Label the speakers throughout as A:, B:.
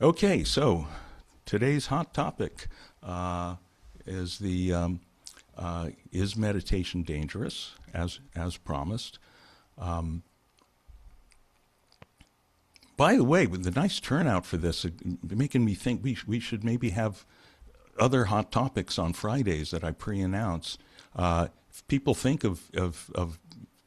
A: Okay, so today's hot topic uh, is the is meditation dangerous, as promised. By the way, with the nice turnout for this, making me think we should maybe have other hot topics on Fridays that I pre-announce. If people think of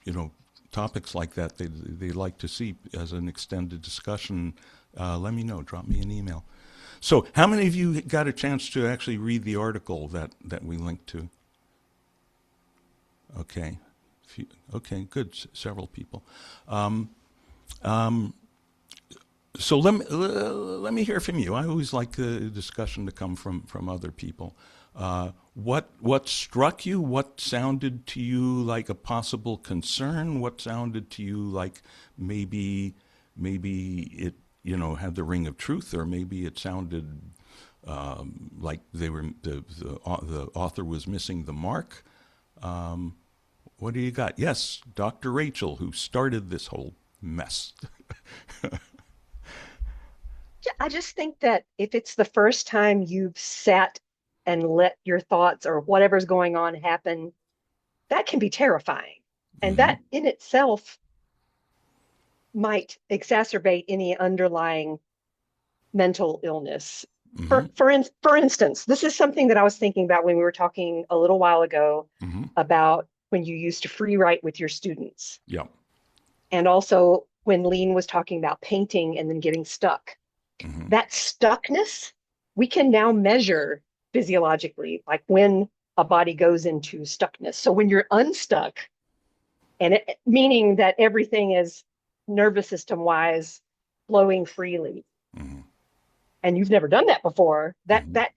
A: you know topics like that they like to see as an extended discussion, let me know. Drop me an email. So, how many of you got a chance to actually read the article that we linked to? Okay, okay, good. Several people. Um, um, so let me hear from you. I always like the discussion to come from other people. What struck you? What sounded to you like a possible concern? What sounded to you like maybe it had the ring of truth, or maybe it sounded like the author was missing the mark? What do you got? Yes, Dr. Rachel, who started this whole mess.
B: Yeah, I just think that if it's the first time you've sat and let your thoughts or whatever's going on happen, that can be terrifying. And
A: Mm-hmm.
B: that in itself might exacerbate any underlying mental illness.
A: Mm-hmm.
B: For instance, this is something that I was thinking about when we were talking a little while ago
A: Mm-hmm.
B: about when you used to free write with your students.
A: Yeah.
B: And also when Lean was talking about painting and then getting stuck.
A: Mm-hmm.
B: That stuckness we can now measure physiologically, like when a body goes into stuckness. So when you're unstuck, meaning that everything is nervous system wise flowing freely,
A: Mm-hmm.
B: and you've never done that before, that
A: Mm-hmm.
B: that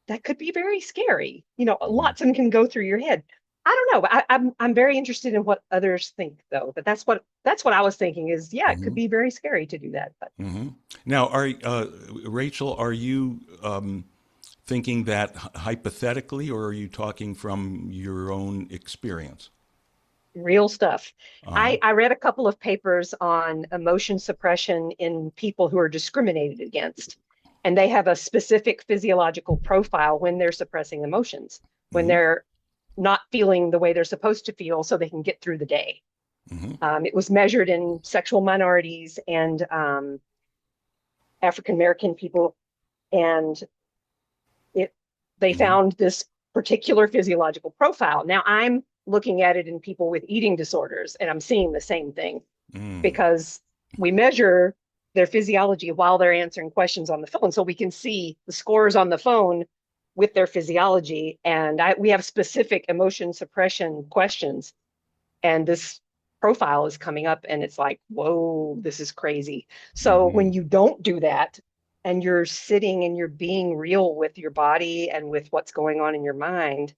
B: that could be very scary.
A: Mm-hmm.
B: Lots of them can go through your head. I don't know. I'm very interested in what others think though. But that's what I was thinking is yeah, it could
A: Mm-hmm.
B: be very scary to do that. But
A: Mm-hmm. Now, Rachel, are you thinking that hypothetically, or are you talking from your own experience?
B: real stuff.
A: Uh-huh.
B: I read a couple of papers on emotion suppression in people who are discriminated against, and they have a specific physiological profile when they're suppressing emotions, when
A: Mm-hmm.
B: they're not feeling the way they're supposed to feel so they can get through the day.
A: Mm-hmm.
B: It was measured in sexual minorities and African American people, and it they
A: Mm-hmm.
B: found this particular physiological profile. Now I'm looking at it in people with eating disorders, and I'm seeing the same thing
A: Mm-hmm.
B: because we measure their physiology while they're answering questions on the phone. So we can see the scores on the phone with their physiology. And we have specific emotion suppression questions. And this profile is coming up, and it's like, whoa, this is crazy. So
A: Mm-hmm.
B: when you don't do that, and you're sitting and you're being real with your body and with what's going on in your mind,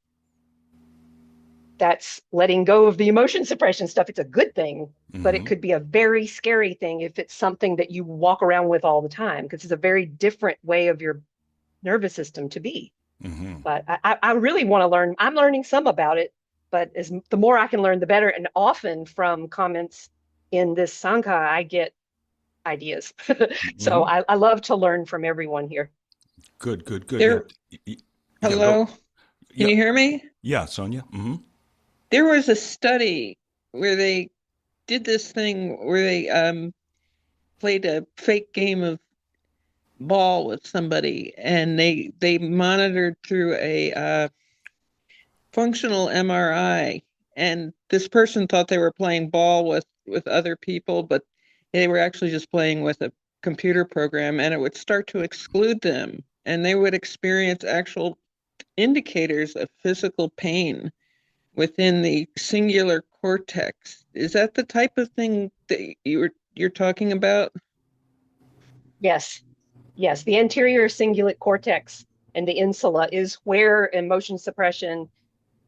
B: that's letting go of the emotion suppression stuff. It's a good thing, but it
A: Mm-hmm.
B: could be a very scary thing if it's something that you walk around with all the time because it's a very different way of your nervous system to be.
A: Mm-hmm.
B: But I really want to learn. I'm learning some about it, but the more I can learn, the better. And often from comments in this Sangha, I get ideas. So
A: Mm-hmm.
B: I love to learn from everyone here.
A: Good, good, good. Yeah,
C: There,
A: yeah. Go.
C: hello, can
A: Yeah,
C: you hear me?
A: yeah, Sonia. Mm-hmm.
C: There was a study where they did this thing where they played a fake game of ball with somebody, and they monitored through a functional MRI, and this person thought they were playing ball with other people, but they were actually just playing with a computer program, and it would start to exclude them, and they would experience actual indicators of physical pain within the singular cortex. Is that the type of thing that you're talking about?
B: Yes, yes. The anterior cingulate cortex and the insula is where emotion suppression,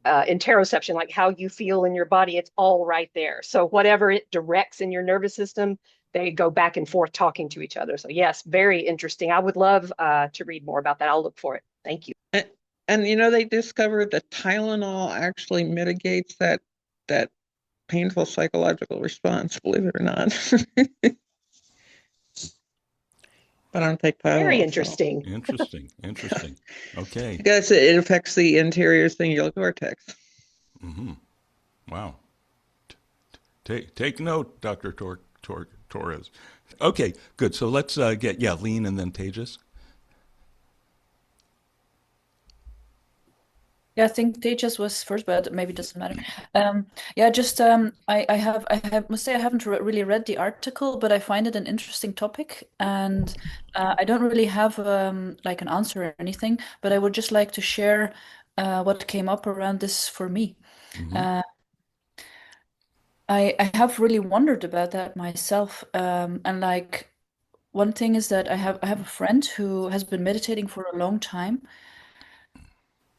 B: interoception, like how you feel in your body, it's all right there. So whatever it directs in your nervous system, they go back and forth talking to each other. So yes, very interesting. I would love to read more about that. I'll look for it. Thank you.
C: And, and they discovered that Tylenol actually mitigates that painful psychological response, believe it or not. but I don't take
B: Very
C: Tylenol.
B: interesting.
A: Interesting. Interesting. Okay.
C: I guess it affects the anterior singular cortex.
A: Mm-hmm. Wow. Take note, Dr. Torres. Okay, good. So let's get, Lean and then Tejas.
D: Yeah, I think Tejas was first, but maybe it doesn't matter. Yeah, just must say I haven't really read the article, but I find it an interesting topic, and I don't really have like an answer or anything, but I would just like to share what came up around this for me.
A: Mm-hmm.
D: Uh, I have really wondered about that myself, and like one thing is that I have a friend who has been meditating for a long time,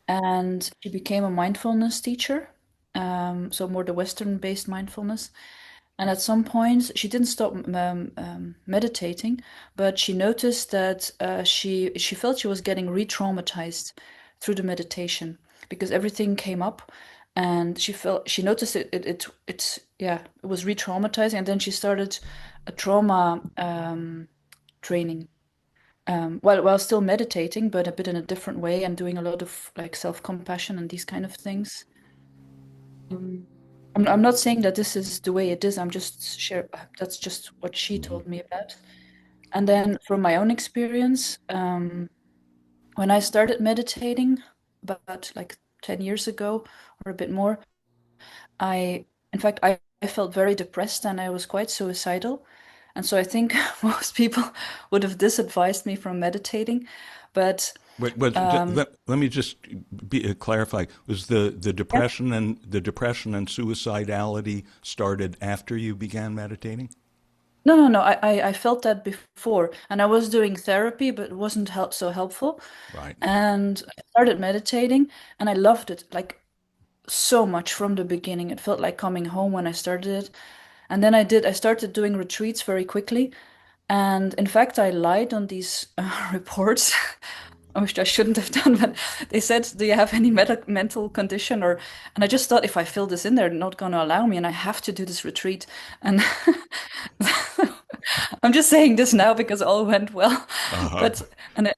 D: and she became a mindfulness teacher, so more the Western-based mindfulness. And at some point, she didn't stop meditating, but she noticed that she felt she was getting re-traumatized through the meditation because everything came up, and she noticed it was re-traumatizing, and then she started a trauma training while still meditating, but a bit in a different way and doing a lot of like self-compassion and these kind of things. Um, I'm not saying that this is the way it is. I'm just share. That's just what she
A: Mm-hmm.
D: told me about. And then from my own experience, when I started meditating about like 10 years ago or a bit more, in fact, I felt very depressed and I was quite suicidal. And so I think most people would have disadvised me from meditating. But um,
A: Let me just clarify. Was the
D: yeah,
A: depression and suicidality started after you began meditating?
D: no. I felt that before, and I was doing therapy, but it wasn't so helpful.
A: Right.
D: And I started meditating, and I loved it like so much from the beginning. It felt like coming home when I started it. And then I started doing retreats very quickly. And in fact, I lied on these reports, which I shouldn't have done, but they said, "Do you have any mental condition?" And I just thought, if I fill this in, they're not going to allow me, and I have to do this retreat. And I'm just saying this now because all went well.
A: Uh-huh.
D: But and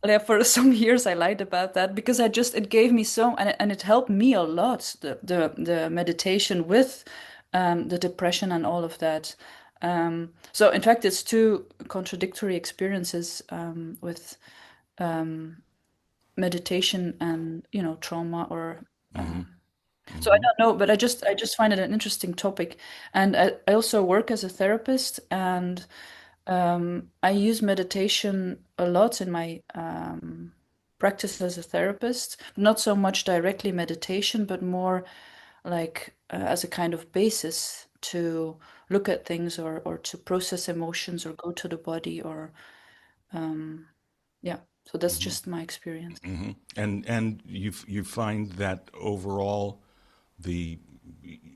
D: yeah, for some years I lied about that because it gave me so, and it helped me a lot, the meditation with the depression and all of that. So in fact, it's two contradictory experiences with um, meditation and trauma or.
A: Mm-hmm.
D: So I
A: Mm-hmm.
D: don't know, but I just find it an interesting topic, and I also work as a therapist, and I use meditation a lot in my practice as a therapist. Not so much directly meditation, but more like as a kind of basis to look at things or to process emotions or go to the body or yeah. So that's
A: Mm-hmm.
D: just my experience.
A: Mm-hmm. And you find that overall the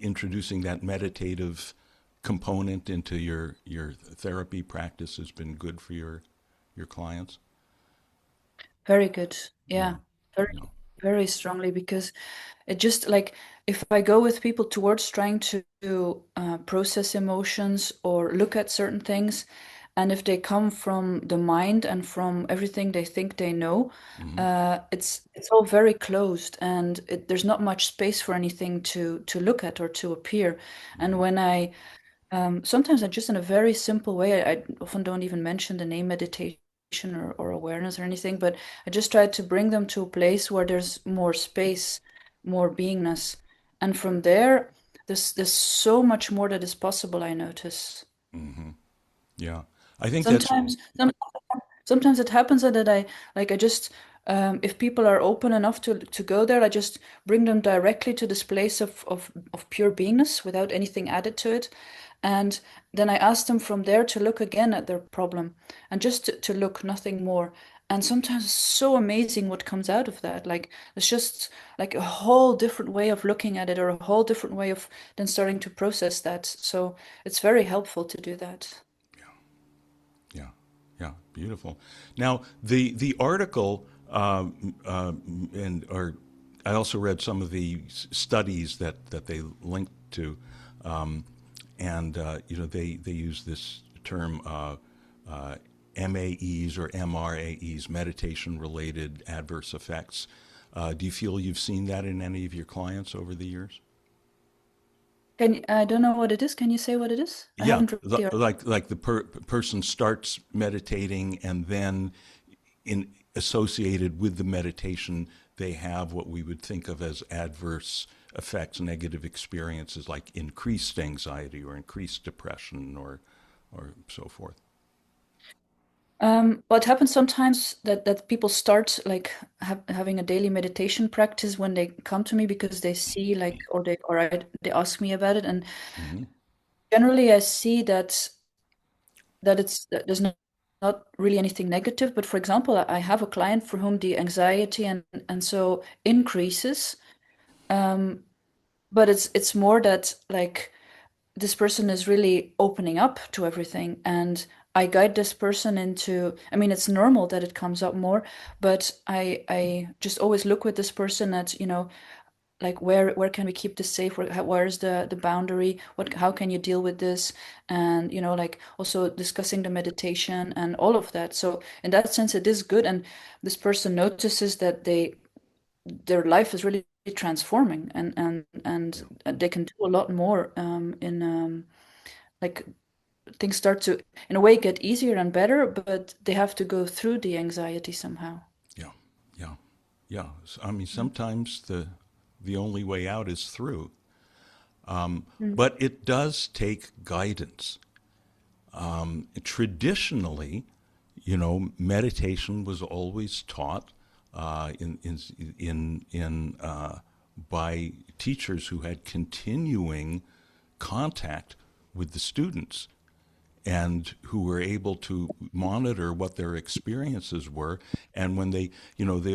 A: introducing that meditative component into your therapy practice has been good for your clients.
D: Very good.
A: Yeah.
D: Yeah. Very,
A: Yeah.
D: very strongly because it just like if I go with people towards trying to process emotions or look at certain things, and if they come from the mind and from everything they think they know,
A: Mm-hmm.
D: it's all very closed, and there's not much space for anything to look at or to appear. And
A: Mm-hmm.
D: when I sometimes I just in a very simple way, I often don't even mention the name meditation or awareness or anything, but I just try to bring them to a place where there's more space, more beingness. And from there, there's so much more that is possible, I notice.
A: Mm-hmm. Yeah. I think that's
D: Sometimes, sometimes it happens that I just if people are open enough to go there, I just bring them directly to this place of pure beingness without anything added to it. And then I ask them from there to look again at their problem and just to look, nothing more. And sometimes it's so amazing what comes out of that. Like it's just like a whole different way of looking at it or a whole different way of then starting to process that. So it's very helpful to do that.
A: yeah, yeah, beautiful. Now the article and or I also read some of the studies that they linked to, and they use this term MAEs or MRAEs, meditation-related adverse effects. Do you feel you've seen that in any of your clients over the years?
D: I don't know what it is. Can you say what it is? I
A: Yeah,
D: haven't really heard.
A: like the person starts meditating, and then associated with the meditation, they have what we would think of as adverse effects, negative experiences like increased anxiety or increased depression or so forth.
D: Well, it happens sometimes that people start like having a daily meditation practice when they come to me because they see like they ask me about it, and
A: Hmm.
D: generally I see that there's not really anything negative. But for example, I have a client for whom the anxiety and so increases, um, but it's more that like this person is really opening up to everything, and I guide this person into, I mean, it's normal that it comes up more, but I just always look with this person at, like where can we keep this safe, where's the boundary, how can you deal with this, and like also discussing the meditation and all of that. So in that sense it is good, and this person notices that their life is really transforming, and
A: Yeah.
D: they can do a lot more, in like things start to in a way get easier and better, but they have to go through the anxiety somehow.
A: Yeah, yeah, yeah. I mean, sometimes the only way out is through,
D: Mm.
A: but it does take guidance. Traditionally, meditation was always taught in by teachers who had continuing contact with the students and who were able to monitor what their experiences were. And when the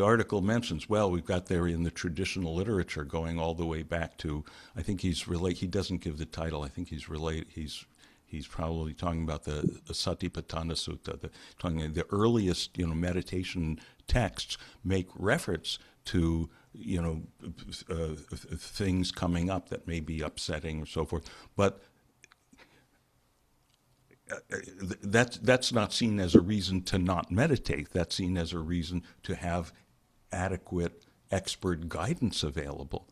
A: article mentions, well, we've got there in the traditional literature going all the way back to, I think he doesn't give the title, I think he's probably talking about the Satipatthana Sutta, the earliest, meditation texts make reference to, things coming up that may be upsetting or so forth. But that's not seen as a reason to not meditate. That's seen as a reason to have adequate expert guidance available.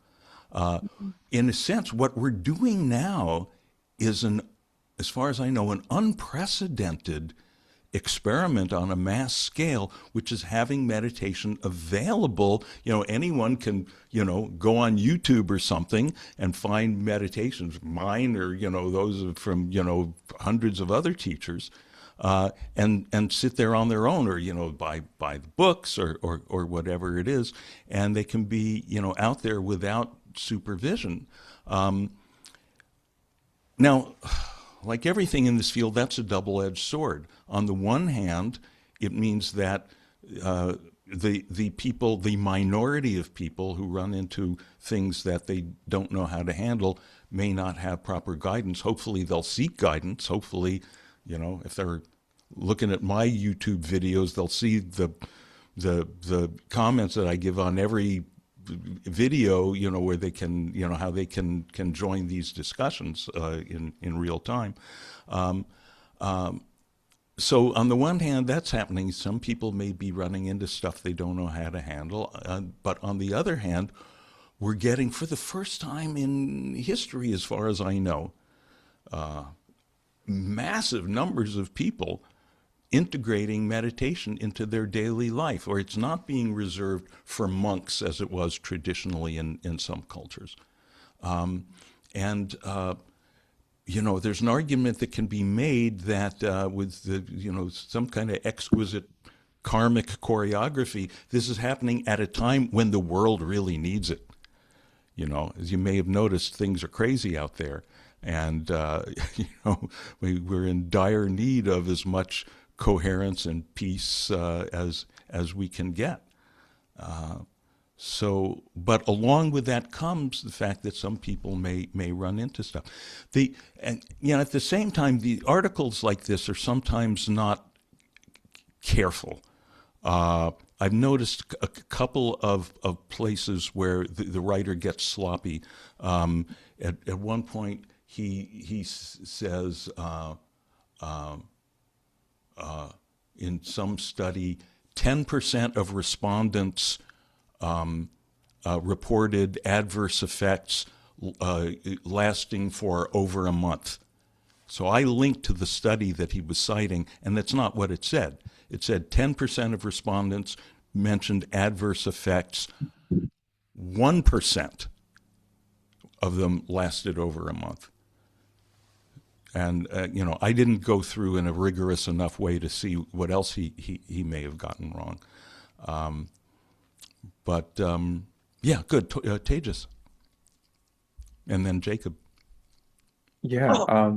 A: In a sense, what we're doing now is as far as I know, an unprecedented experiment on a mass scale, which is having meditation available. Anyone can, go on YouTube or something and find meditations, mine or, those from, hundreds of other teachers, and sit there on their own, or, buy the books or whatever it is. And they can be, out there without supervision. Now, like everything in this field, that's a double-edged sword. On the one hand, it means that the minority of people who run into things that they don't know how to handle may not have proper guidance. Hopefully, they'll seek guidance. Hopefully, if they're looking at my YouTube videos, they'll see the comments that I give on every video, where they can, how they can join these discussions in real time. So on the one hand, that's happening. Some people may be running into stuff they don't know how to handle. But on the other hand, we're getting, for the first time in history, as far as I know, massive numbers of people integrating meditation into their daily life, or it's not being reserved for monks as it was traditionally in some cultures. And there's an argument that can be made that with some kind of exquisite karmic choreography, this is happening at a time when the world really needs it. As you may have noticed, things are crazy out there, and we're in dire need of as much coherence and peace as we can get. But along with that comes the fact that some people may run into stuff. At the same time, the articles like this are sometimes not careful. I've noticed a couple of places where the writer gets sloppy. At one point, he says, in some study, 10% of respondents reported adverse effects lasting for over a month. So I linked to the study that he was citing, and that's not what it said. It said 10% of respondents mentioned adverse effects. 1% of them lasted over a month. And, I didn't go through in a rigorous enough way to see what else he may have gotten wrong. Yeah, good. Tejas. And then Jacob.
E: Yeah.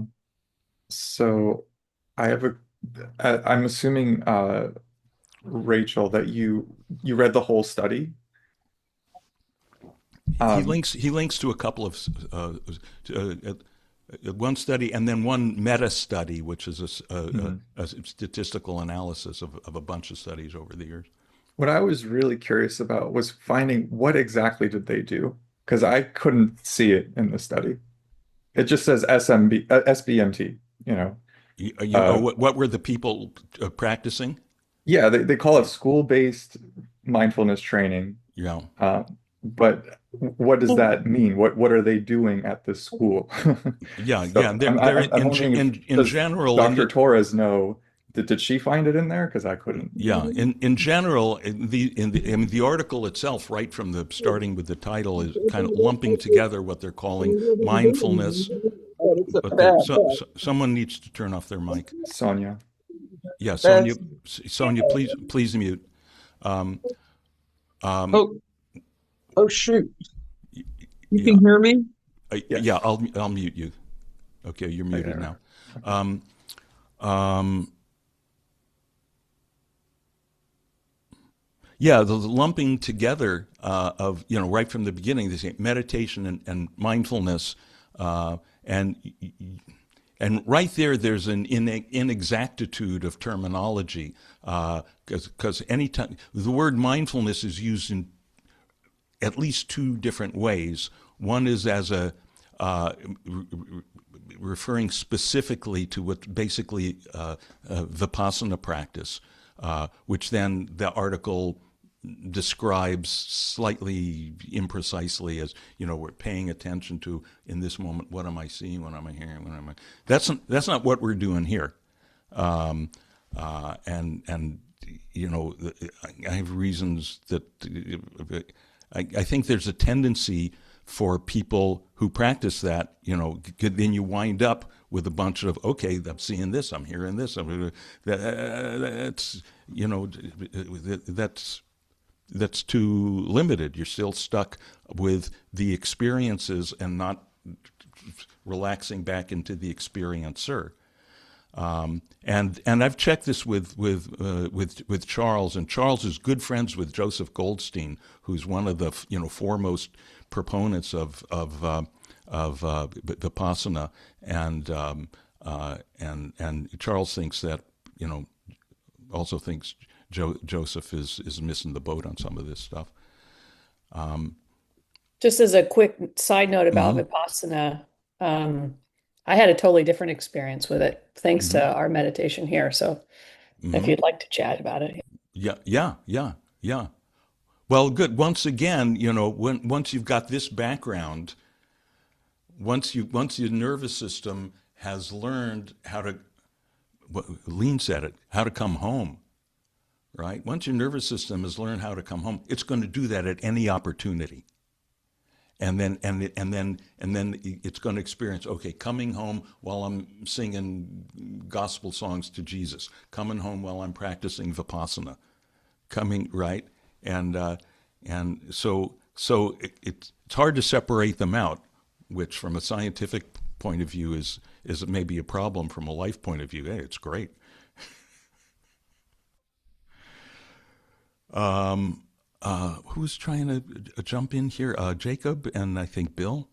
E: So I have I'm assuming, Rachel, that you read the whole study.
A: He links to a couple of one study and then one meta study, which is a statistical analysis of a bunch of studies over the years.
E: What I was really curious about was finding what exactly did they do, because I couldn't see it in the study. It just says SBMT,
A: What were the people practicing?
E: Yeah, they call it school-based mindfulness training.
A: Yeah.
E: But what does that mean? What are they doing at this school?
A: Yeah,
E: So
A: yeah.
E: I'm wondering
A: In
E: does
A: general,
E: Dr. Torres know? Did she find it in there? Because I couldn't.
A: yeah. In general, the article itself, right from the starting with the title, is kind of lumping together what they're calling mindfulness. But someone needs to turn off their mic.
E: Sonia.
A: Yeah, Sonia, please mute.
C: Oh shoot. You
A: Yeah.
C: can hear me?
E: Yes.
A: Yeah, I'll mute you. Okay, you're muted now. Yeah, the lumping together of right from the beginning, they say meditation and mindfulness, and right there's an inexactitude of terminology, because anytime the word mindfulness is used in at least two different ways. One is as a referring specifically to what basically Vipassana practice, which then the article describes slightly imprecisely as, we're paying attention to in this moment, what am I seeing, what am I hearing, what am I... That's not what we're doing here. And I have reasons that I think there's a tendency for people who practice that, then you wind up with a bunch of, okay, I'm seeing this, I'm hearing this, that's too limited. You're still stuck with the experiences and not relaxing back into the experiencer. And I've checked this with Charles, and Charles is good friends with Joseph Goldstein, who's one of the foremost proponents of Vipassana, and Charles thinks that also thinks Joseph is missing the boat on some of this stuff.
F: Just as a quick side note about Vipassana, I had a totally different experience with it, thanks to our meditation here. So if you'd like to chat about it.
A: Yeah. Well, good. Once again, once you've got this background, once your nervous system has learned how to, Lean said it, how to come home, right? Once your nervous system has learned how to come home, it's going to do that at any opportunity. And then it's going to experience, okay, coming home while I'm singing gospel songs to Jesus, coming home while I'm practicing Vipassana, right? And so it's hard to separate them out, which from a scientific point of view is maybe a problem. From a life point of view, hey, it's great. Who's trying to jump in here? Jacob and I think Bill.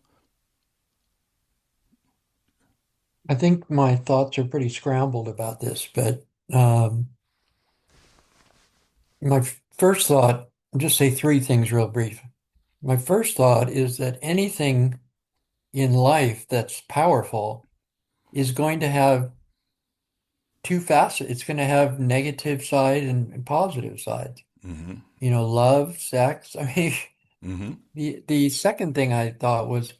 G: I think my thoughts are pretty scrambled about this, but my first thought, I'll just say three things real brief. My first thought is that anything in life that's powerful is going to have two facets. It's going to have negative side and positive sides.
A: Mm-hmm.
G: You know, love, sex. I mean,
A: Mm-hmm.
G: the second thing I thought was,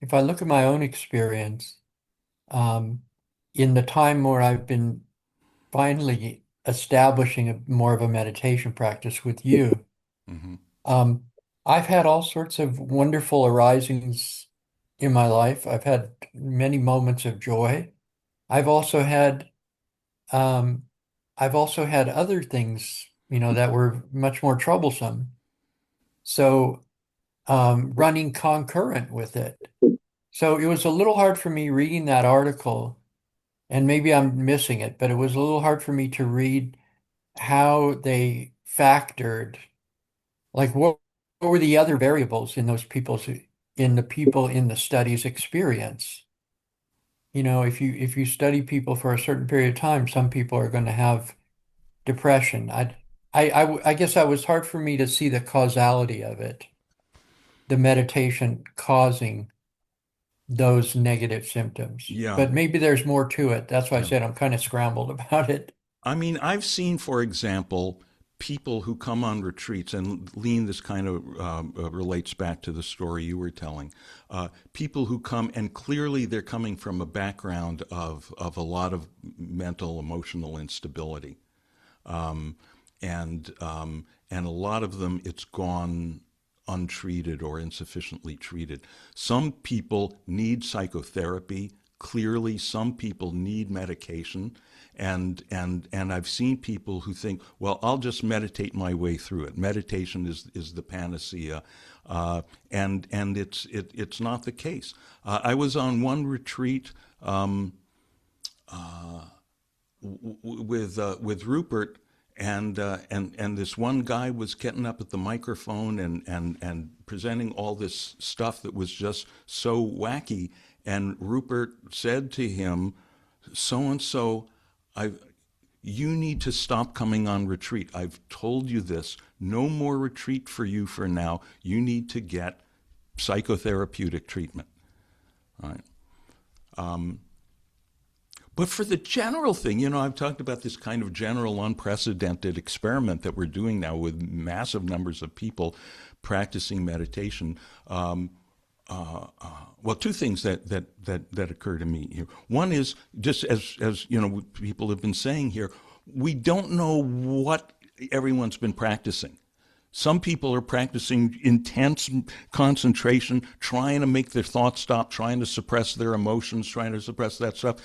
G: if I look at my own experience, um, in the time where I've been finally establishing more of a meditation practice with you,
A: Mm-hmm.
G: um, I've had all sorts of wonderful arisings in my life. I've had many moments of joy. I've also had um, I've also had other things, you know, that were much more troublesome. So running concurrent with it. So it was a little hard for me reading that article, and maybe I'm missing it, but it was a little hard for me to read how they factored, like what were the other variables in in the people in the study's experience. You know, if you study people for a certain period of time, some people are going to have depression. I guess that was hard for me to see the causality of it, the meditation causing those negative symptoms.
A: Yeah.
G: But maybe there's more to it. That's why I
A: Yeah.
G: said I'm kind of scrambled about it.
A: I mean, I've seen, for example, people who come on retreats, and Lean, this kind of relates back to the story you were telling. People who come, and clearly they're coming from a background of a lot of mental, emotional instability. Um, and a lot of them, it's gone untreated or insufficiently treated. Some people need psychotherapy. Clearly, some people need medication, and I've seen people who think, well, I'll just meditate my way through it. Meditation is the panacea, and it's not the case. I was on one retreat with Rupert, and this one guy was getting up at the microphone and presenting all this stuff that was just so wacky. And Rupert said to him, "So and so, I." You need to stop coming on retreat. I've told you this. No more retreat for you for now. You need to get psychotherapeutic treatment. Right? But for the general thing, you know, I've talked about this kind of general unprecedented experiment that we're doing now with massive numbers of people practicing meditation. Well, two things that occur to me here. One is, just as you know, people have been saying here, we don't know what everyone's been practicing. Some people are practicing intense concentration, trying to make their thoughts stop, trying to suppress their emotions, trying to suppress that stuff.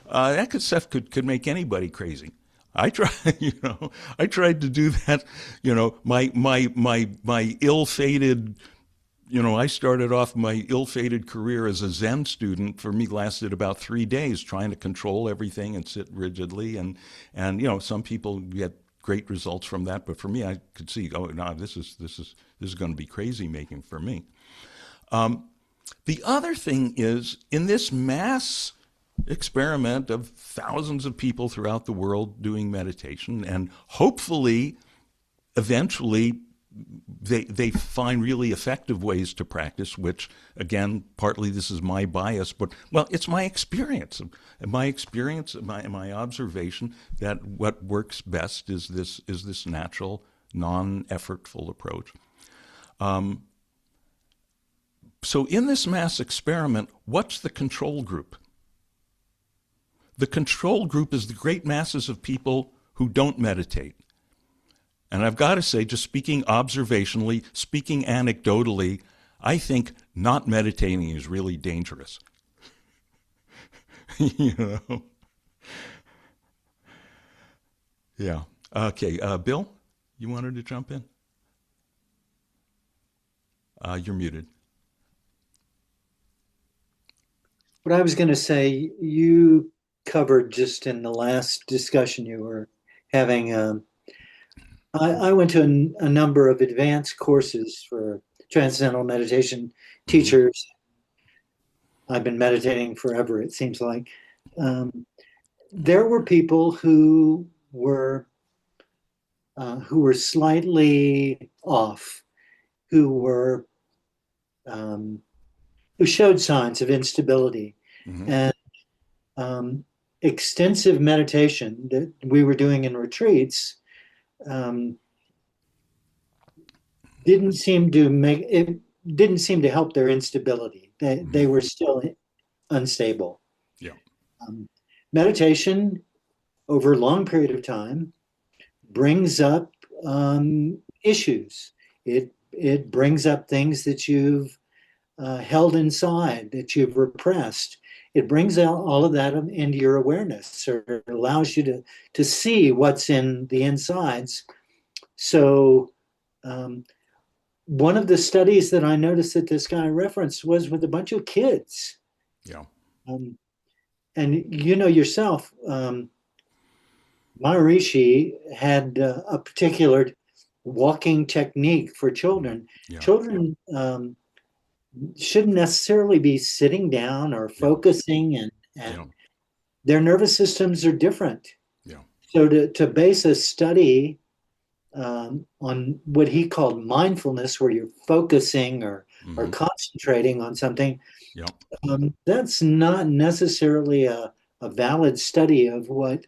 A: That stuff could make anybody crazy. I tried, you know, I tried to do that. You know, my ill-fated, you know, I started off my ill-fated career as a Zen student. For me, lasted about 3 days, trying to control everything and sit rigidly. And you know, some people get great results from that, but for me, I could see, oh no, this is going to be crazy making for me. The other thing is, in this mass experiment of thousands of people throughout the world doing meditation, and hopefully, eventually, they find really effective ways to practice, which, again, partly this is my bias, but, well, it's my experience. My observation that what works best is this natural, non-effortful approach. So in this mass experiment, what's the control group? The control group is the great masses of people who don't meditate. And I've got to say, just speaking observationally, speaking anecdotally, I think not meditating is really dangerous. You know? Yeah. Okay. Bill, you wanted to jump in? You're muted.
H: What I was going to say, you covered just in the last discussion you were having. I went to a number of advanced courses for transcendental meditation teachers. I've been meditating forever, it seems like. There were people who were slightly off, who who showed signs of instability.
A: Mm-hmm.
H: And extensive meditation that we were doing in retreats didn't seem to help their instability. They were still unstable.
A: Yeah.
H: Meditation over a long period of time brings up issues. It brings up things that you've held inside, that you've repressed. It brings out all of that into your awareness, or it allows you to see what's in the insides. So one of the studies that I noticed that this guy referenced was with a bunch of kids.
A: Yeah.
H: And you know yourself, Maharishi had a particular walking technique for children.
A: Yeah.
H: Children shouldn't necessarily be sitting down or focusing, and their nervous systems are different.
A: Yeah.
H: So to base a study on what he called mindfulness, where you're focusing or concentrating on something, that's not necessarily a valid study of what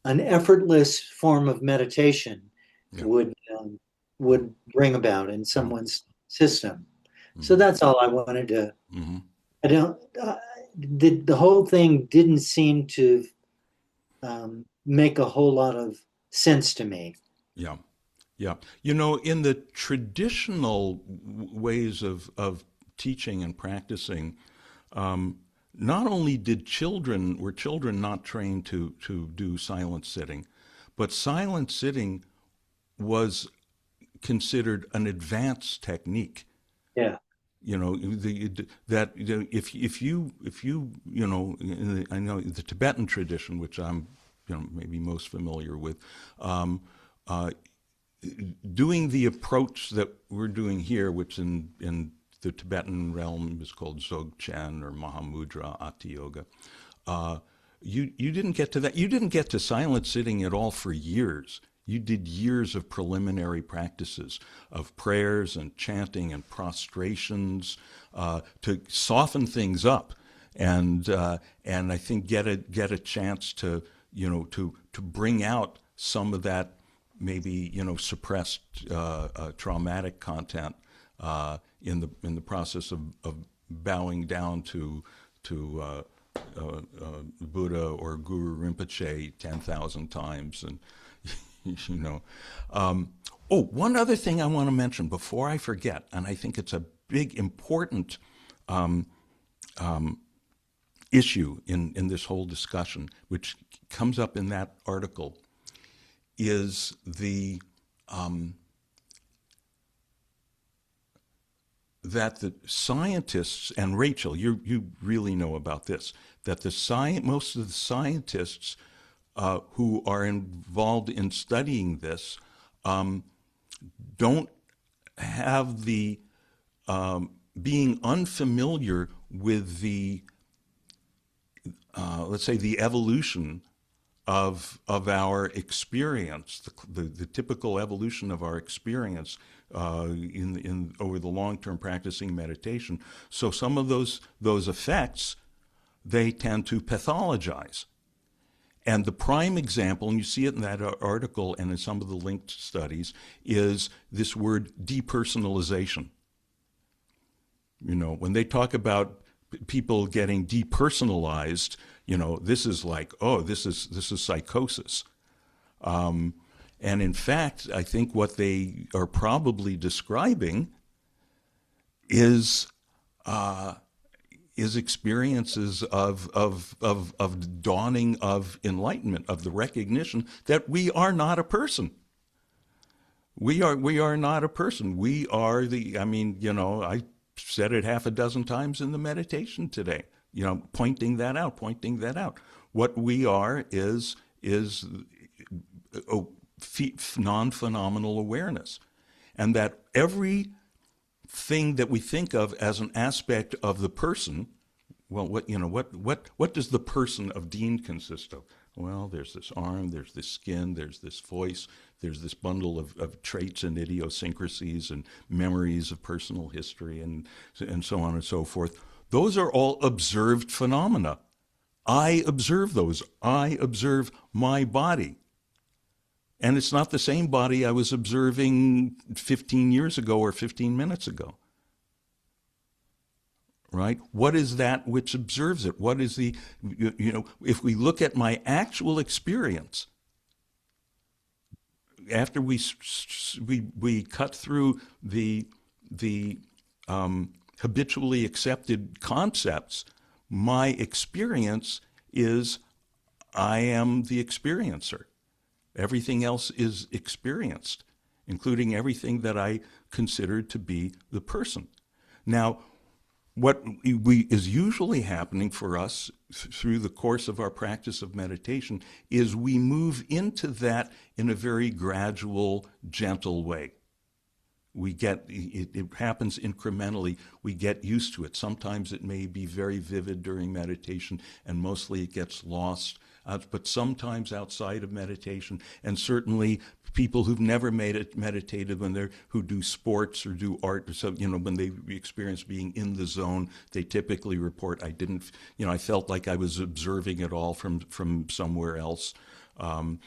H: an effortless form of meditation would bring about in someone's system. So that's all I wanted to. I don't. The whole thing didn't seem to make a whole lot of sense to me.
A: Yeah, yeah. You know, in the traditional ways of teaching and practicing, not only were children not trained to do silent sitting, but silent sitting was considered an advanced technique.
H: Yeah.
A: You know, if you I know the Tibetan tradition, which I'm maybe most familiar with, doing the approach that we're doing here, which in the Tibetan realm is called Dzogchen or Mahamudra, Ati Yoga. You didn't get to that. You didn't get to silent sitting at all for years. You did years of preliminary practices of prayers and chanting and prostrations to soften things up, and I think get a chance to bring out some of that maybe suppressed traumatic content in the process of bowing down to Buddha or Guru Rinpoche 10,000 times, and one other thing I want to mention before I forget, and I think it's a big important issue in this whole discussion, which comes up in that article, is that the scientists, and Rachel, you really know about this, that most of the scientists who are involved in studying this don't have the being unfamiliar with the let's say the evolution of our experience, the typical evolution of our experience in over the long-term practicing meditation. So some of those effects, they tend to pathologize. And the prime example, and you see it in that article and in some of the linked studies, is this word depersonalization. When they talk about people getting depersonalized, this is like, this is psychosis. And in fact, I think what they are probably describing is experiences of dawning of enlightenment, of the recognition that we are not a person. We are not a person. We are I said it half a dozen times in the meditation today, pointing that out. What we are is non-phenomenal awareness. And that every thing that we think of as an aspect of the person, well, what does the person of Dean consist of? Well, there's this arm, there's this skin, there's this voice, there's this bundle of traits and idiosyncrasies and memories of personal history and so on and so forth. Those are all observed phenomena I observe those. I observe my body. And it's not the same body I was observing 15 years ago or 15 minutes ago. Right? What is that which observes it? What is the, if we look at my actual experience, after we cut through the habitually accepted concepts, my experience is I am the experiencer. Everything else is experienced, including everything that I consider to be the person. Now, what is usually happening for us through the course of our practice of meditation is we move into that in a very gradual, gentle way. It happens incrementally. We get used to it. Sometimes it may be very vivid during meditation, and mostly it gets lost. But sometimes outside of meditation, and certainly people who've never meditated who do sports or do art, or so, when they experience being in the zone, they typically report, I felt like I was observing it all from somewhere else. And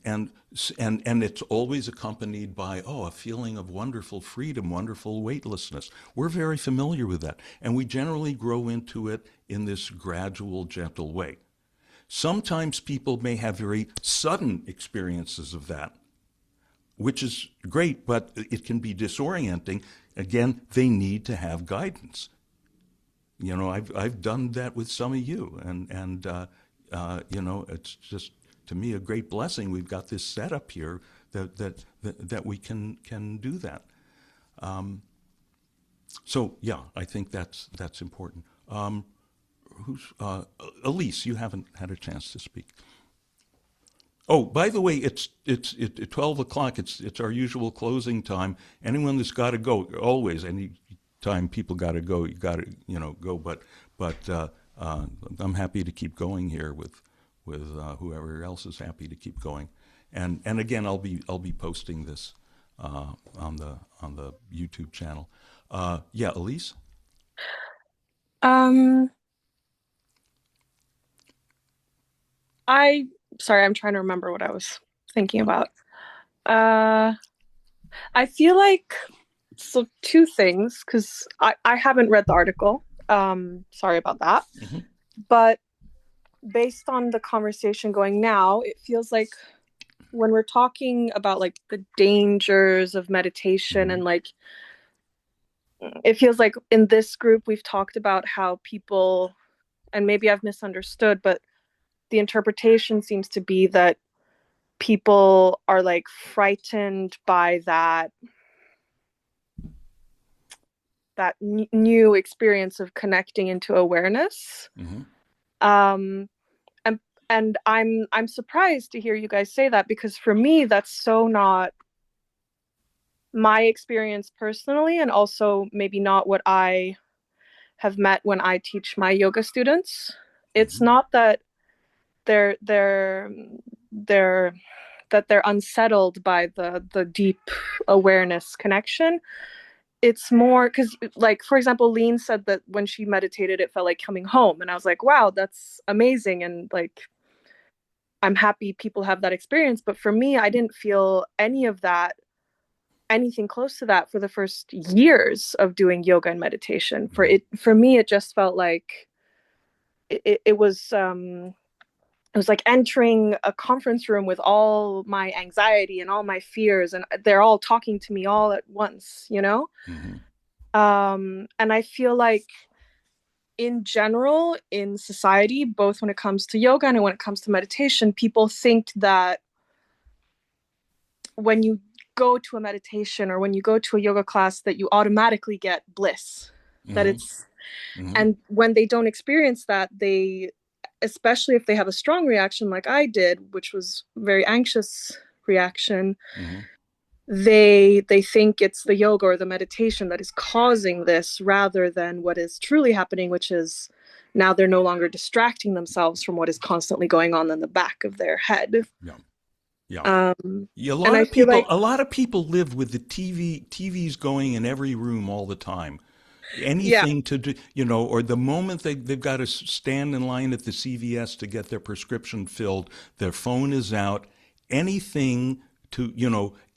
A: it's always accompanied by, a feeling of wonderful freedom, wonderful weightlessness. We're very familiar with that, and we generally grow into it in this gradual, gentle way. Sometimes people may have very sudden experiences of that, which is great, but it can be disorienting. Again, they need to have guidance. I've done that with some of you, and it's just, to me, a great blessing. We've got this setup here that we can do that. So yeah, I think that's important. Elise, you haven't had a chance to speak. Oh, by the way, it's 12 o'clock. It's our usual closing time. Anyone that's got to go, always, any time people got to go, you got to go. But I'm happy to keep going here with whoever else is happy to keep going. And again, I'll be posting this on the YouTube channel. Yeah, Elise.
I: Sorry, I'm trying to remember what I was thinking about. I feel like, so two things, because I haven't read the article. Sorry about that.
A: Mm-hmm.
I: But based on the conversation going now, it feels like when we're talking about like the dangers of meditation, and like, it feels like in this group we've talked about how people, and maybe I've misunderstood, but the interpretation seems to be that people are like frightened by that new experience of connecting into awareness.
A: Mm-hmm.
I: And I'm surprised to hear you guys say that, because for me that's so not my experience personally, and also maybe not what I have met when I teach my yoga students. It's not that they're unsettled by the deep awareness connection. It's more because, like, for example, Lean said that when she meditated, it felt like coming home. And I was like, wow, that's amazing. And like, I'm happy people have that experience. But for me, I didn't feel any of that, anything close to that for the first years of doing yoga and meditation. For me, it just felt like it was like entering a conference room with all my anxiety and all my fears, and they're all talking to me all at once,
A: Mm-hmm.
I: And I feel like in general in society, both when it comes to yoga and when it comes to meditation, people think that when you go to a meditation or when you go to a yoga class that you automatically get bliss, that it's, and when they don't experience that, they, especially if they have a strong reaction like I did, which was very anxious reaction, they think it's the yoga or the meditation that is causing this, rather than what is truly happening, which is now they're no longer distracting themselves from what is constantly going on in the back of their head.
A: A lot of people live with the TVs going in every room all the time. anything to do, or the moment they've got to stand in line at the CVS to get their prescription filled, their phone is out, anything to,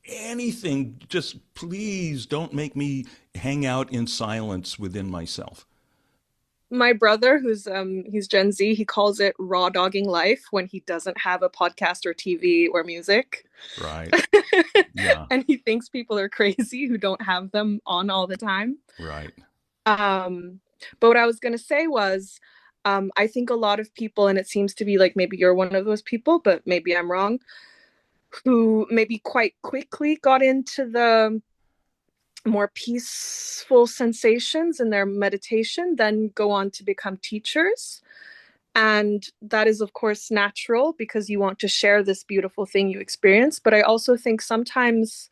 A: anything, just please don't make me hang out in silence within myself.
I: My brother, he's Gen Z, he calls it raw dogging life when he doesn't have a podcast or TV or music.
A: Right. Yeah.
I: And he thinks people are crazy who don't have them on all the time.
A: Right.
I: But what I was going to say was, I think a lot of people, and it seems to be like maybe you're one of those people, but maybe I'm wrong, who maybe quite quickly got into the more peaceful sensations in their meditation, then go on to become teachers. And that is, of course, natural because you want to share this beautiful thing you experience. But I also think sometimes,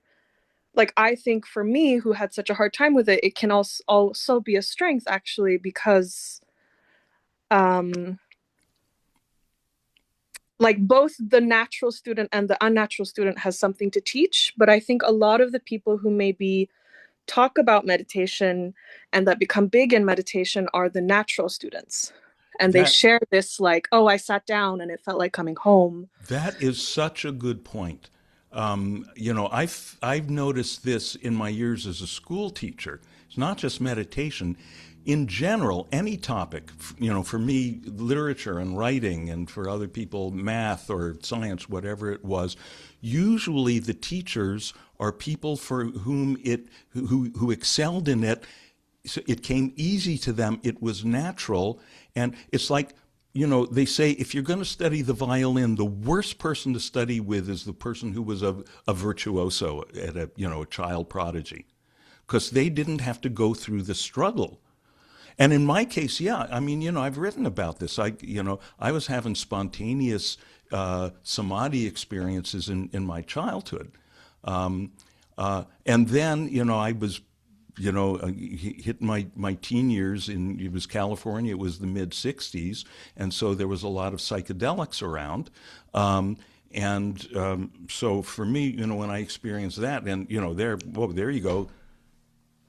I: like, I think for me, who had such a hard time with it, it can also be a strength, actually, because like both the natural student and the unnatural student has something to teach. But I think a lot of the people who maybe talk about meditation and that become big in meditation are the natural students. And they share this like, oh, I sat down and it felt like coming home.
A: That is such a good point. I've noticed this in my years as a school teacher. It's not just meditation. In general, any topic, for me, literature and writing, and for other people, math or science, whatever it was, usually the teachers are people for whom who excelled in it. So it came easy to them. It was natural. And it's like, they say if you're going to study the violin, the worst person to study with is the person who was a virtuoso at a child prodigy, because they didn't have to go through the struggle. And in my case, yeah, I mean, I've written about this. I was having spontaneous samadhi experiences in my childhood. And then, I was, hit my teen years it was California. It was the mid 60s. And so there was a lot of psychedelics around. So for me, when I experienced that, and, there you go.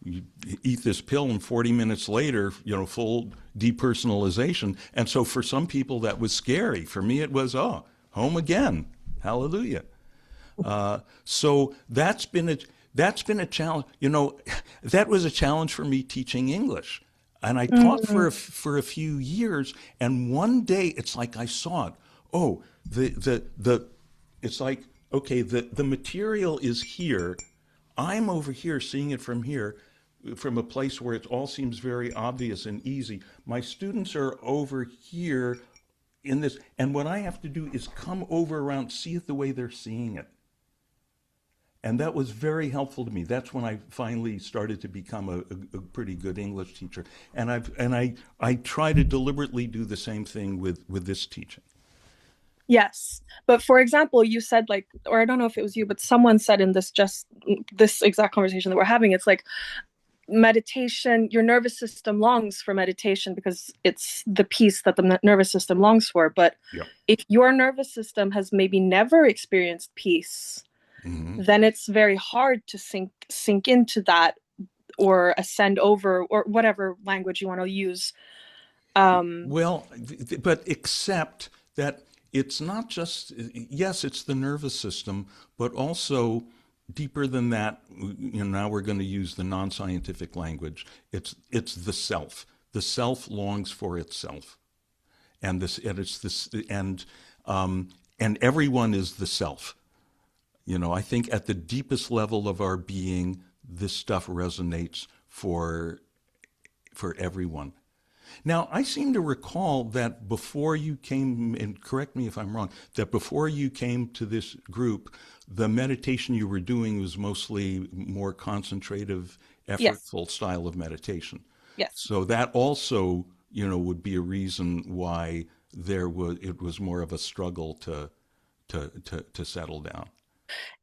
A: You eat this pill and 40 minutes later, full depersonalization. And so for some people that was scary. For me, it was, home again. Hallelujah. So that's been a challenge. That was a challenge for me teaching English. And I taught for a few years. And one day it's like I saw it. Oh, it's like, okay, the material is here. I'm over here seeing it from here, from a place where it all seems very obvious and easy. My students are over here in this, and what I have to do is come over around, see it the way they're seeing it. And that was very helpful to me. That's when I finally started to become a pretty good English teacher. And I try to deliberately do the same thing with this teaching.
I: Yes. But for example, you said like, or I don't know if it was you, but someone said in this exact conversation that we're having, it's like meditation, your nervous system longs for meditation because it's the peace that the nervous system longs for. But if your nervous system has maybe never experienced peace, then it's very hard to sink into that or ascend over, or whatever language you want to use.
A: Well, but except that it's not just, yes, it's the nervous system, but also deeper than that. Now we're going to use the non-scientific language. It's the self. The self longs for itself, and everyone is the self. I think at the deepest level of our being, this stuff resonates for everyone. Now, I seem to recall that before you came, and correct me if I'm wrong, that before you came to this group, the meditation you were doing was mostly more concentrative, effortful style of meditation.
I: Yes.
A: So that also, would be a reason why it was more of a struggle to settle down.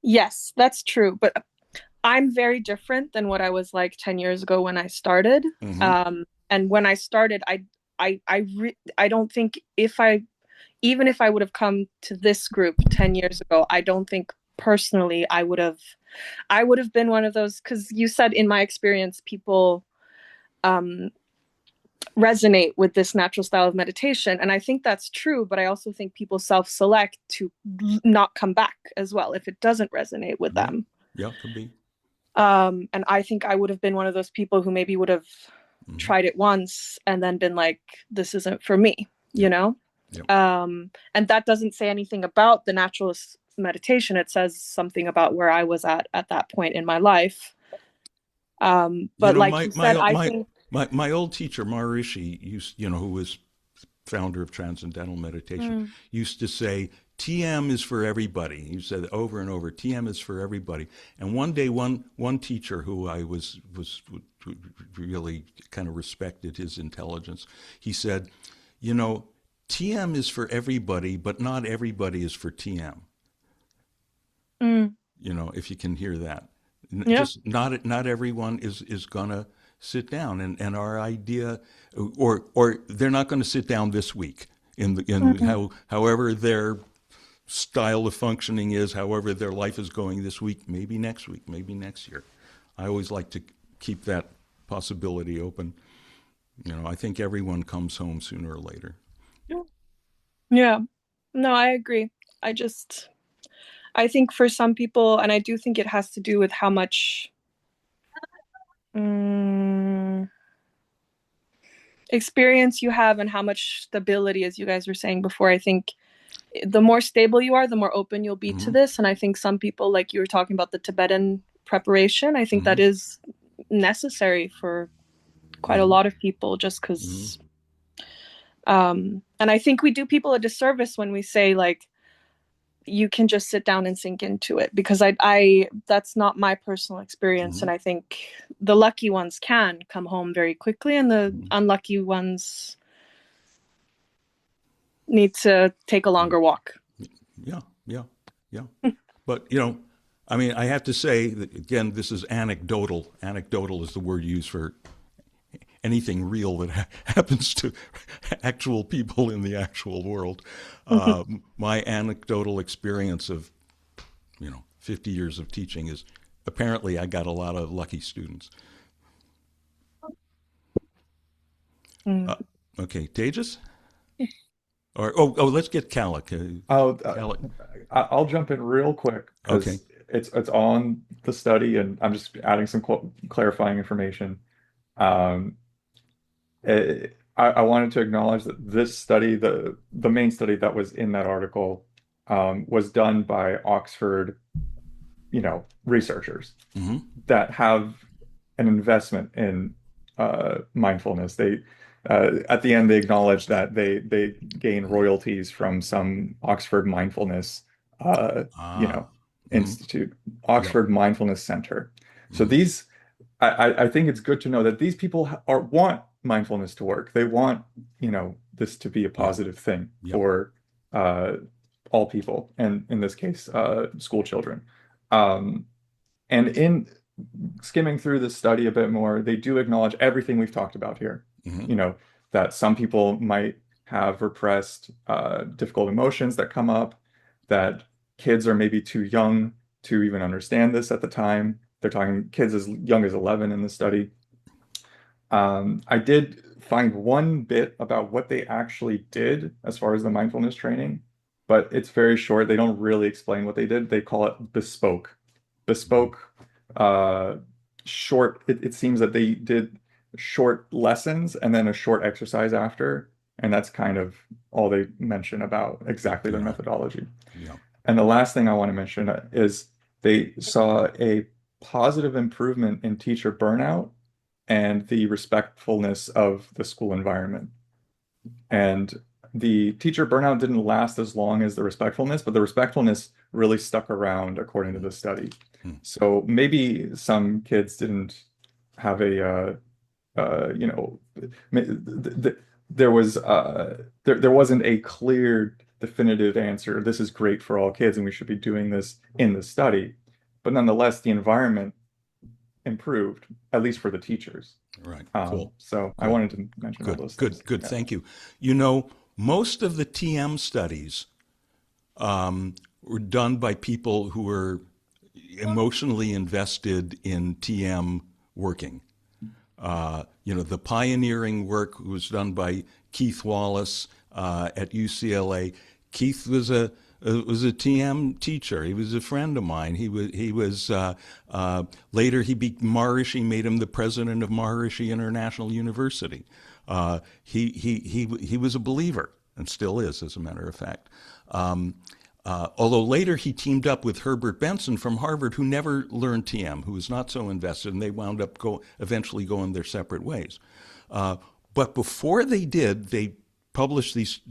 I: Yes, that's true. But I'm very different than what I was like 10 years ago when I started. And when I started, I don't think even if I would have come to this group 10 years ago, I don't think personally I would have been one of those, because you said in my experience, people resonate with this natural style of meditation. And I think that's true, but I also think people self-select to not come back as well if it doesn't resonate with them.
A: Yeah, could be.
I: And I think I would have been one of those people who maybe would have tried it once and then been like, this isn't for me, you know?
A: Yep.
I: And that doesn't say anything about the naturalist meditation. It says something about where I was at that point in my life. But like you said, I think
A: my old teacher Maharishi used, who was founder of Transcendental Meditation, used to say, TM is for everybody. He said over and over, TM is for everybody. And one day, one teacher who I was really kind of respected his intelligence, he said, TM is for everybody, but not everybody is for TM. If you can hear that.
I: Yeah.
A: Just not everyone is gonna sit down, and our idea, or they're not going to sit down this week however their style of functioning is, however their life is going this week, maybe next week, maybe next year. I always like to keep that possibility open. I think everyone comes home sooner or later.
I: Yeah, no, I agree. I think for some people, and I do think it has to do with how much experience you have and how much stability, as you guys were saying before. I think the more stable you are, the more open you'll be to this. And I think some people, like you were talking about the Tibetan preparation, I think that is necessary for quite a lot of people, just because and I think we do people a disservice when we say like you can just sit down and sink into it, because I that's not my personal experience. And I think the lucky ones can come home very quickly, and the unlucky ones need to take a longer walk.
A: Yeah. But, I have to say that, again, this is anecdotal. Anecdotal is the word used for anything real that happens to actual people in the actual world. My anecdotal experience of, 50 years of teaching is apparently I got a lot of lucky students. Okay, Tejas? Or let's get Kalik.
E: I'll jump in real quick.
A: Okay.
E: It's on the study, and I'm just adding some clarifying information. I wanted to acknowledge that this study, the main study that was in that article, was done by Oxford, researchers that have an investment in mindfulness. They at the end, they acknowledge that they gain royalties from some Oxford Mindfulness, Institute, Oxford Mindfulness Center. So these, I think it's good to know that these people want mindfulness to work. They want, this to be a positive thing for all people, and in this case, school children. And in skimming through this study a bit more, they do acknowledge everything we've talked about here. That some people might have repressed difficult emotions that come up, that kids are maybe too young to even understand this at the time. They're talking kids as young as 11 in the study. I did find one bit about what they actually did as far as the mindfulness training, but it's very short. They don't really explain what they did. They call it bespoke. Short, it seems that they did short lessons and then a short exercise after, and that's kind of all they mention about exactly their methodology. And the last thing I want to mention is they saw a positive improvement in teacher burnout and the respectfulness of the school environment. And the teacher burnout didn't last as long as the respectfulness, but the respectfulness really stuck around according to the study. So maybe some kids didn't have a there wasn't a clear, definitive answer. This is great for all kids, and we should be doing this in the study. But nonetheless, the environment improved, at least for the teachers.
A: Right. Cool.
E: So I wanted to mention all those things.
A: Good.
E: Yeah.
A: Thank you. Most of the TM studies were done by people who were emotionally invested in TM working. The pioneering work was done by Keith Wallace at UCLA. Keith was a TM teacher. He was a friend of mine. He was later Maharishi made him the president of Maharishi International University. He was a believer and still is, as a matter of fact. Although later he teamed up with Herbert Benson from Harvard, who never learned TM, who was not so invested, and they wound up eventually going their separate ways. But before they did, they published these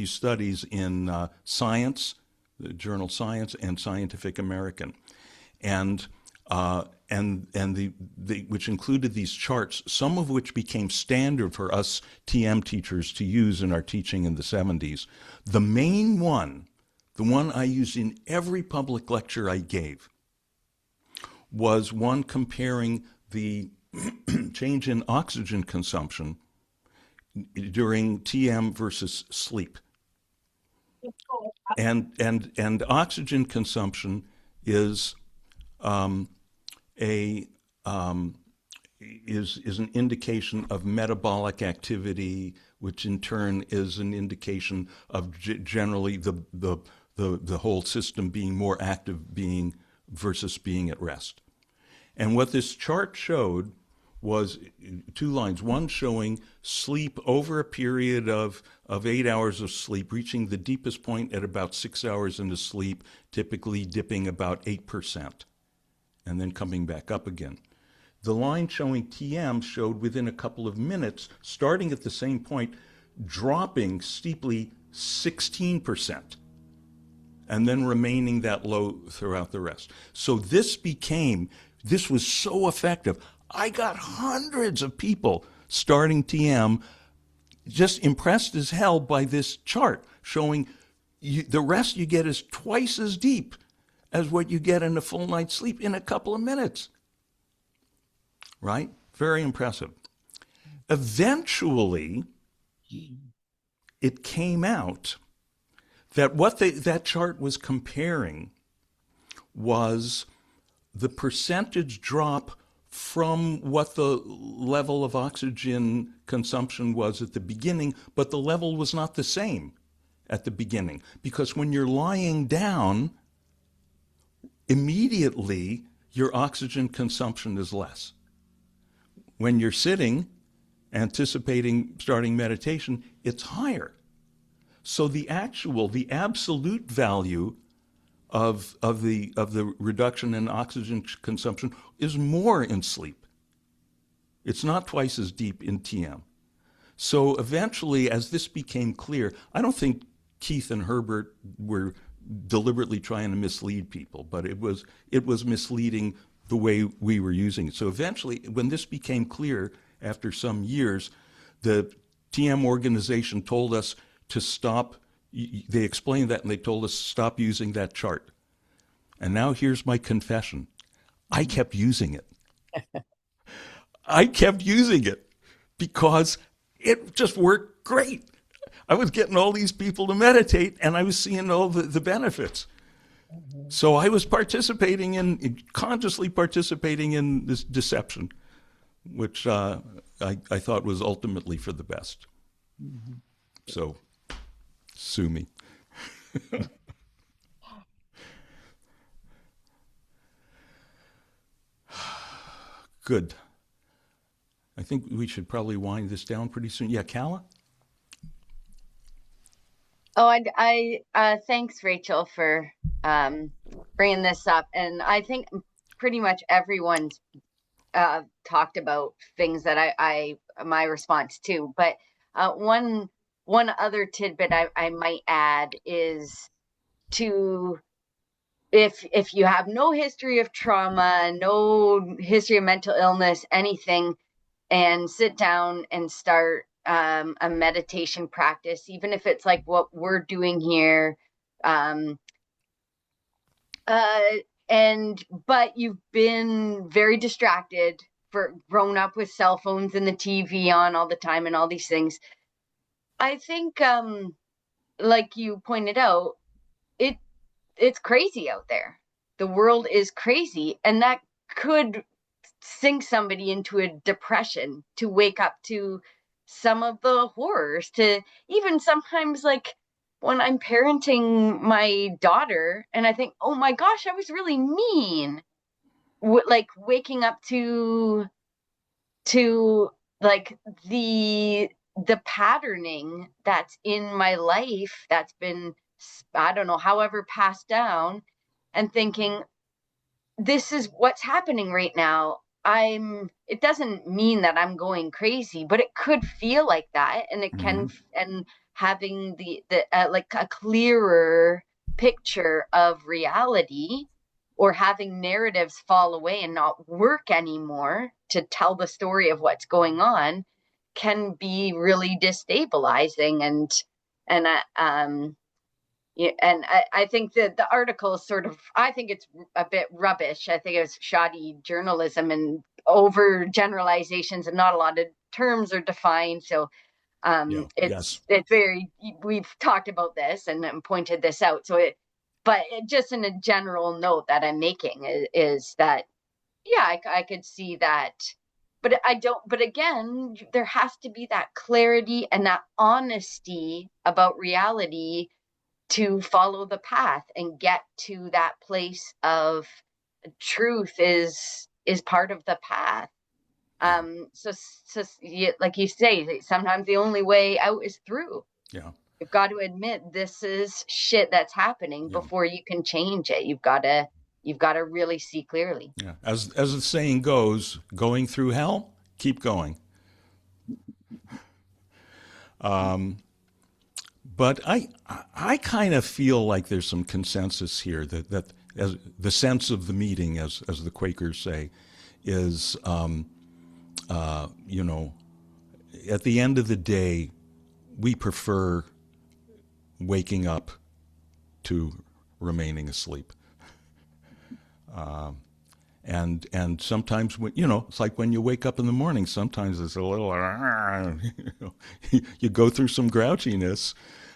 A: studies in Science, the journal Science, and Scientific American, and which included these charts, some of which became standard for us TM teachers to use in our teaching in the 70s. The main one, the one I used in every public lecture I gave, was one comparing the change in oxygen consumption during TM versus sleep. And oxygen consumption is an indication of metabolic activity, which in turn is an indication of generally the whole system being more active versus being at rest. And what this chart showed was two lines, one showing sleep over a period of 8 hours of sleep, reaching the deepest point at about 6 hours into sleep, typically dipping about 8%, and then coming back up again. The line showing TM showed within a couple of minutes, starting at the same point, dropping steeply 16%, and then remaining that low throughout the rest. So this was so effective. I got hundreds of people starting TM just impressed as hell by this chart showing the rest you get is twice as deep as what you get in a full night's sleep in a couple of minutes. Right? Very impressive. Eventually, it came out that what that chart was comparing was the percentage drop from what the level of oxygen consumption was at the beginning, but the level was not the same at the beginning. Because when you're lying down, immediately your oxygen consumption is less. When you're sitting, anticipating starting meditation, it's higher. So the absolute value of the reduction in oxygen consumption is more in sleep. It's not twice as deep in TM. So eventually, as this became clear, I don't think Keith and Herbert were deliberately trying to mislead people, but it was misleading the way we were using it. So eventually, when this became clear after some years, the TM organization told us to stop. They explained that and they told us to stop using that chart. And now here's my confession. I kept using it. I kept using it because it just worked great. I was getting all these people to meditate and I was seeing all the benefits. So I was consciously participating in this deception, which I thought was ultimately for the best. So sue me. Good. I think we should probably wind this down pretty soon. Yeah, Kala?
J: Oh, I thanks, Rachel, for bringing this up. And I think pretty much everyone's talked about things that my response to. But one other tidbit I might add is if you have no history of trauma, no history of mental illness, anything, and sit down and start a meditation practice, even if it's like what we're doing here, but you've been very distracted, grown up with cell phones and the TV on all the time and all these things. I think, like you pointed out, it's crazy out there. The world is crazy, and that could sink somebody into a depression, to wake up to some of the horrors, to even sometimes like when I'm parenting my daughter and I think, oh my gosh, I was really mean. Like waking up to like the patterning that's in my life that's been, I don't know, however passed down, and thinking, this is what's happening right now. It doesn't mean that I'm going crazy, but it could feel like that. And it can, and having the like a clearer picture of reality, or having narratives fall away and not work anymore to tell the story of what's going on, can be really destabilizing. I think that the article is sort of, I think it's a bit rubbish. I think it's shoddy journalism and over generalizations, and not a lot of terms are defined. So it's very, we've talked about this and pointed this out. So but just in a general note that I'm making is that, yeah, I could see that, but but again, there has to be that clarity and that honesty about reality to follow the path and get to that place of truth is part of the path. So like you say, sometimes the only way out is through.
A: Yeah.
J: You've got to admit this is shit that's happening before you can change it. You've got to really see clearly.
A: Yeah. As the saying goes, going through hell, keep going. But I kind of feel like there's some consensus here that as the sense of the meeting, as the Quakers say, is you know, at the end of the day, we prefer waking up to remaining asleep. And sometimes when, you know, it's like when you wake up in the morning, sometimes it's a little, you know, you go through some grouchiness,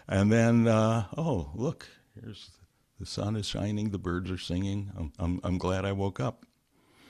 A: and then, oh, look, here's the sun is shining, the birds are singing. I'm glad I woke up.